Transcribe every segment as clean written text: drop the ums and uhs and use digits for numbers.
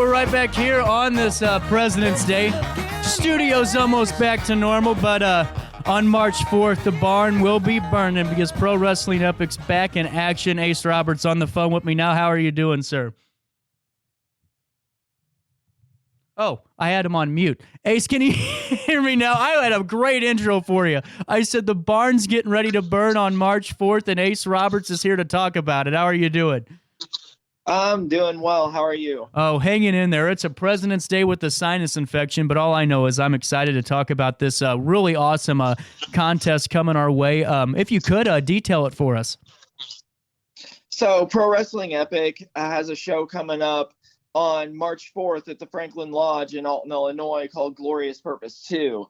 we're right back here on this President's Day. Studio's almost back to normal, but on March 4th, the barn will be burning because Pro Wrestling Epic's back in action. Ace Roberts on the phone with me now. How are you doing, sir? Oh, I had him on mute. Ace, can you hear me now? I had a great intro for you. I said the barn's getting ready to burn on March 4th, and Ace Roberts is here to talk about it. How are you doing? I'm doing well. How are you? Oh, hanging in there. It's a President's Day with a sinus infection, but all I know is I'm excited to talk about this really awesome contest coming our way. If you could, detail it for us. So Pro Wrestling Epic has a show coming up on March 4th at the Franklin Lodge in Alton, Illinois called Glorious Purpose 2.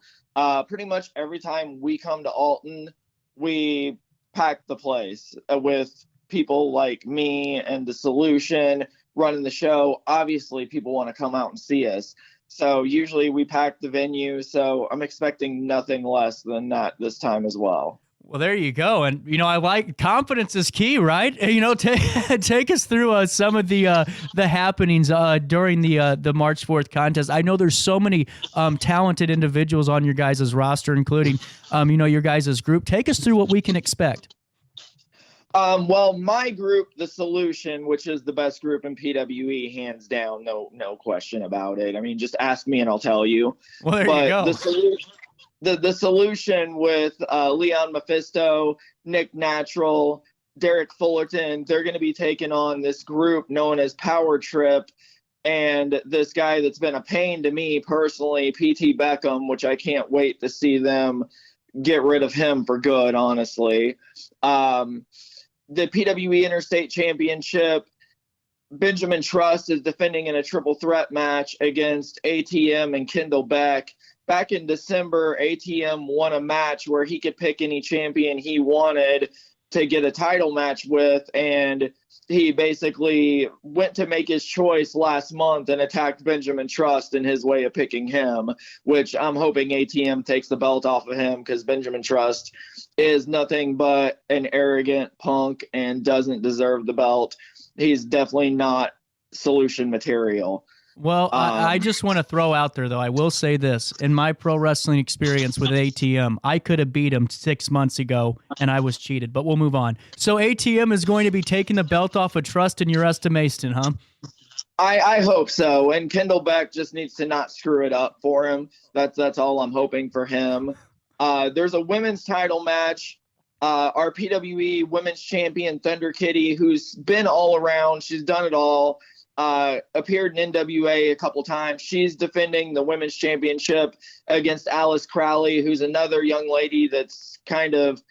Pretty much every time we come to Alton, we pack the place with people like me and The Solution running the show. Obviously, people want to come out and see us. So usually we pack the venue. So I'm expecting nothing less than that this time as well. Well, there you go. And, I like confidence is key, right? Take us through some of the happenings during the March 4th contest. I know there's so many talented individuals on your guys' roster, including, your guys' group. Take us through what we can expect. Well, my group, The Solution, which is the best group in PWE, hands down, no question about it. I mean, just ask me and I'll tell you. Well, there you go. The Solution with Leon Mephisto, Nick Natural, Derek Fullerton, they're going to be taking on this group known as Power Trip, and this guy that's been a pain to me personally, PT Beckham, which I can't wait to see them get rid of him for good, honestly. The PWE Interstate Championship, Benjamin Trust is defending in a triple threat match against ATM and Kendall Beck. Back in December, ATM won a match where he could pick any champion he wanted to get a title match with, and he basically went to make his choice last month and attacked Benjamin Trust in his way of picking him, which I'm hoping ATM takes the belt off of him because Benjamin Trust is nothing but an arrogant punk and doesn't deserve the belt. He's definitely not Solution material. Well, I just want to throw out there, though, I will say this. In my pro wrestling experience with ATM, I could have beat him 6 months ago, and I was cheated, but we'll move on. So ATM is going to be taking the belt off of Trust in your estimation, huh? I hope so, and Kendall Beck just needs to not screw it up for him. That's all I'm hoping for him. There's a women's title match. Our PWE women's champion, Thunder Kitty, who's been all around. She's done it all. Appeared in NWA a couple times. She's defending the women's championship against Alice Crowley, who's another young lady that's kind of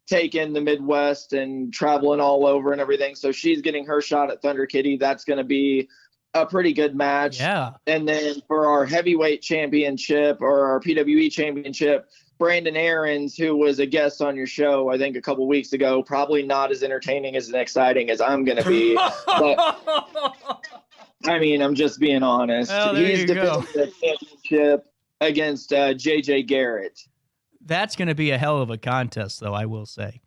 taken the Midwest and traveling all over and everything. So she's getting her shot at Thunder Kitty. That's going to be a pretty good match. Yeah. And then for our heavyweight championship or our PWE championship, Brandon Aarons, who was a guest on your show, I think a couple weeks ago, probably not as entertaining as and exciting as I'm going to be. But I mean, I'm just being honest. Oh, He's defending the championship against JJ Garrett. That's going to be a hell of a contest, though, I will say.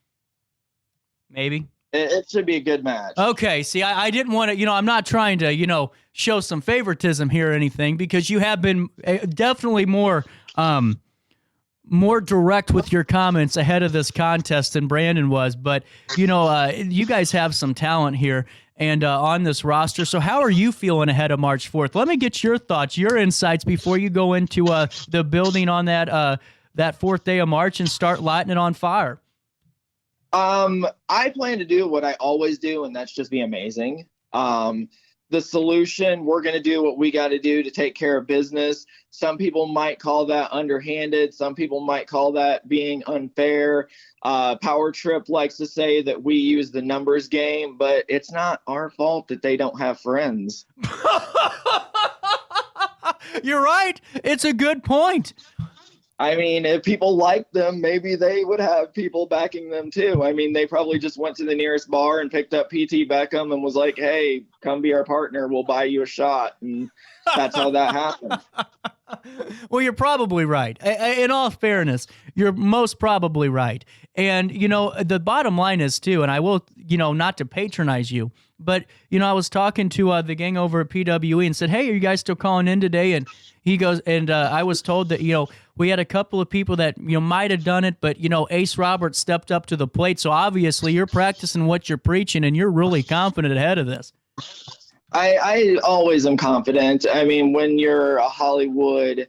Maybe. It should be a good match. Okay, see, I didn't want to, I'm not trying to, show some favoritism here or anything, because you have been definitely more direct with your comments ahead of this contest than Brandon was. But, you guys have some talent here and on this roster. So how are you feeling ahead of March 4th? Let me get your thoughts, your insights before you go into the building on that fourth day of March and start lighting it on fire. I plan to do what I always do, and that's just be amazing. The Solution, we're going to do what we got to do to take care of business. Some people might call that underhanded. Some people might call that being unfair. Power Trip likes to say that we use the numbers game, but it's not our fault that they don't have friends. You're right. It's a good point. I mean, if people liked them, maybe they would have people backing them too. I mean, they probably just went to the nearest bar and picked up PT Beckham and was like, hey, come be our partner. We'll buy you a shot. And that's how that happened. Well, you're probably right. In all fairness, you're most probably right. And, the bottom line is, too, and I will, not to patronize you, but, I was talking to the gang over at PWE and said, hey, are you guys still calling in today? And he goes, and I was told that, we had a couple of people that, might have done it, but, Ace Roberts stepped up to the plate. So obviously you're practicing what you're preaching and you're really confident ahead of this. I always am confident. I mean, when you're a Hollywood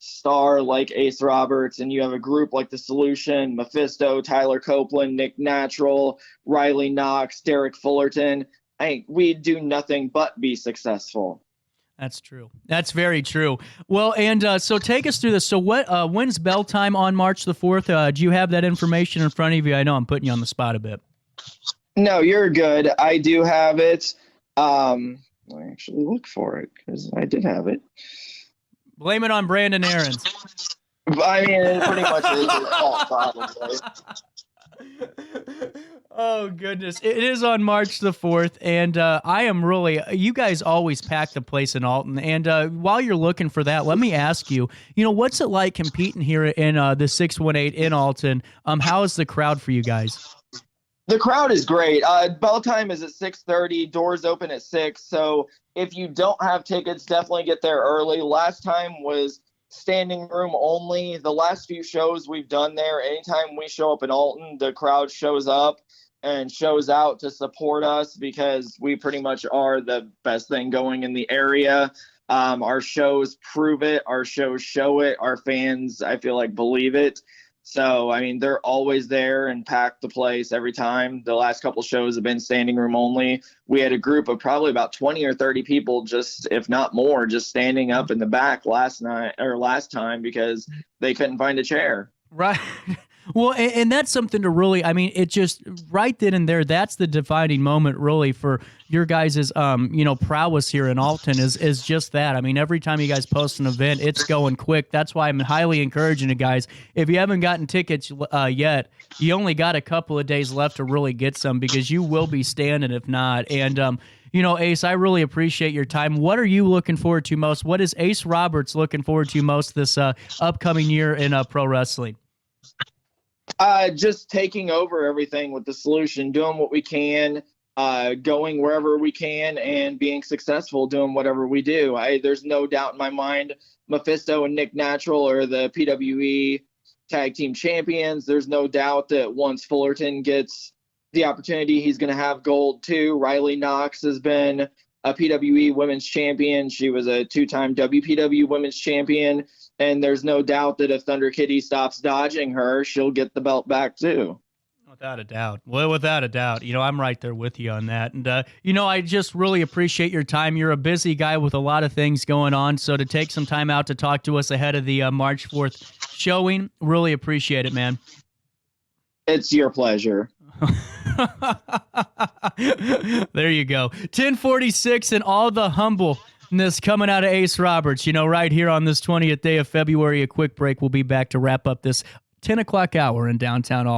star like Ace Roberts and you have a group like The Solution, Mephisto, Tyler Copeland, Nick Natural, Riley Knox, Derek Fullerton, we do nothing but be successful. That's true. That's very true. Well, and so take us through this. So when's bell time on March the 4th? Do you have that information in front of you? I know I'm putting you on the spot a bit. No, you're good. I do have it. Let me actually look for it because I did have it. Blame it on Brandon Aarons. I mean, it pretty much is his fault, probably. Oh, goodness. It is on March the 4th, and I am really – you guys always pack the place in Alton. And while you're looking for that, let me ask you, what's it like competing here in the 618 in Alton? How is the crowd for you guys? The crowd is great. Bell time is at 6:30. Doors open at 6. So if you don't have tickets, definitely get there early. Last time was standing room only. The last few shows we've done there, anytime we show up in Alton, the crowd shows up and shows out to support us because we pretty much are the best thing going in the area. Our shows prove it. Our shows show it. Our fans, I feel like, believe it. So, I mean, they're always there and pack the place every time. The last couple shows have been standing room only. We had a group of probably about 20 or 30 people, just if not more, just standing up in the back last time because they couldn't find a chair. Right. Well, and that's something to really, I mean, it just right then and there, that's the defining moment really for your guys' prowess here in Alton is just that. I mean, every time you guys post an event, it's going quick. That's why I'm highly encouraging you guys. If you haven't gotten tickets yet, you only got a couple of days left to really get some because you will be standing if not. And, Ace, I really appreciate your time. What are you looking forward to most? What is Ace Roberts looking forward to most this upcoming year in pro wrestling? Just taking over everything with The Solution, doing what we can, going wherever we can, and being successful doing whatever we do. There's no doubt in my mind Mephisto and Nick Natural are the PWE Tag Team Champions. There's no doubt that once Fullerton gets the opportunity, he's going to have gold too. Riley Knox has been a PWE Women's Champion. She was a 2-time WPW Women's Champion. And there's no doubt that if Thunder Kitty stops dodging her, she'll get the belt back too. Without a doubt. Well, without a doubt. I'm right there with you on that. And, I just really appreciate your time. You're a busy guy with a lot of things going on. So to take some time out to talk to us ahead of the March 4th showing, really appreciate it, man. It's your pleasure. There you go. 1046 and all the humbleness coming out of Ace Roberts, right here on this 20th day of February. A quick break. We'll be back to wrap up this 10 o'clock hour in downtown Alton.